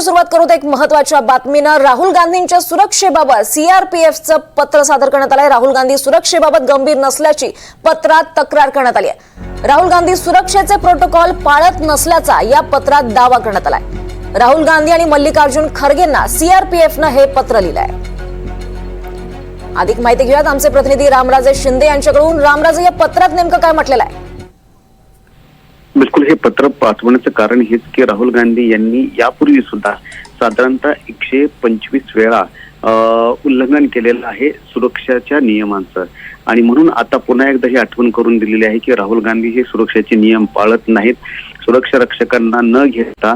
सुरुवात करू एक महत्त्वाच्या बातमीनं। राहुल गांधींच्या सुरक्षेबाबत सीआरपीएफचं पत्र सादर करण्यात आलंय। राहुल गांधी सुरक्षेबाबत गंभीर नसल्याची पत्रात तक्रार करण्यात आली आहे। राहुल गांधी सुरक्षेचे प्रोटोकॉल पाळत नसल्याचा या पत्रात दावा करण्यात आलाय। राहुल गांधी आणि मल्लिकार्जुन खरगेंना सीआरपीएफनं हे पत्र लिहिलंय। अधिक माहिती घेऊयात आमचे प्रतिनिधी रामराजे शिंदे यांच्याकडून। रामराजे, या पत्रात नेमकं काय म्हटलेलं आहे? बिलकुल, हे पत्र पाठवण्याचं कारण हेच की राहुल गांधी यांनी यापूर्वी सुद्धा साधारणतः 125 वेळा उल्लंघन केलेलं आहे सुरक्षेच्या नियमांचं, आणि म्हणून आता पुन्हा एकदा ही आठवण करून दिलेली आहे की राहुल गांधी हे सुरक्षेचे नियम पाळत नाहीत। सुरक्षा रक्षकांना न घेता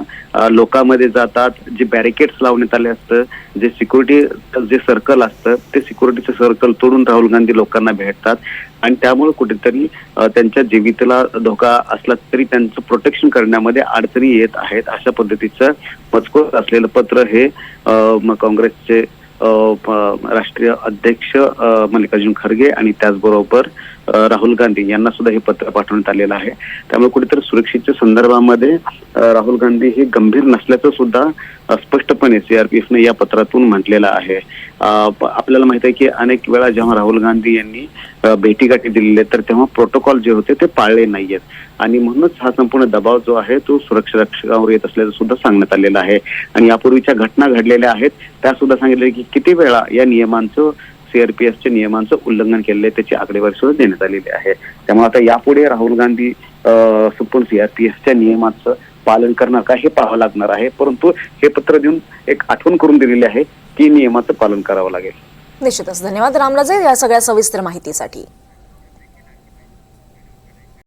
लोकांमध्ये जातात, जे बॅरिकेड्स लावण्यात आले असतं, जे सिक्युरिटी जे सर्कल असतं ते सिक्युरिटीचं सर्कल तोडून राहुल गांधी लोकांना भेटतात, आणि त्यामुळे कुठेतरी त्यांच्या जीविताला धोका असला तरी त्यांचं प्रोटेक्शन करण्यामध्ये अडचणी येत आहेत। अशा पद्धतीचं मजकूर असलेलं पत्र हे काँग्रेसचे राष्ट्रीय अध्यक्ष मल्लिकार्जुन खरगे आणि त्याचबरोबर राहुल गांधी यांना सुद्धा हे पत्र पाठवण्यात आलेलं आहे। त्यामुळे कुठेतरी सुरक्षेच्या संदर्भामध्ये राहुल गांधी हे गंभीर नसल्याचं सुद्धा स्पष्टपणे सीआरपीएफने या पत्रातून म्हटलेलं आहे। आपल्याला माहित आहे की अनेक वेळा जेव्हा राहुल गांधी यांनी भेटीगाठी दिलेले तर तेव्हा प्रोटोकॉल जे होते ते पाळले नाहीयेत, आणि म्हणूनच हा संपूर्ण दबाव जो आहे तो सुरक्षा रक्षकावर येत असल्याचं सुद्धा सांगण्यात आलेलं आहे। आणि यापूर्वीच्या घटना घडलेल्या आहेत त्या सुद्धा सांगितले की किती वेळा या नियमांचं सीआरपीएफच्या नियमांचं उल्लंघन केलेलं आहे त्याची आकडेवारी सुद्धा देण्यात आलेली आहे। त्यामुळे आता यापुढे राहुल गांधी संपूर्ण सीआरपीएफच्या नियमाचं पालन करणार का हे पाहावं लागणार आहे, परंतु हे पत्र देऊन एक आठवण करून दिलेली आहे की नियमाचं पालन करावं लागेल। निश्चितच धन्यवाद रामराजे या सगळ्या सविस्तर माहितीसाठी।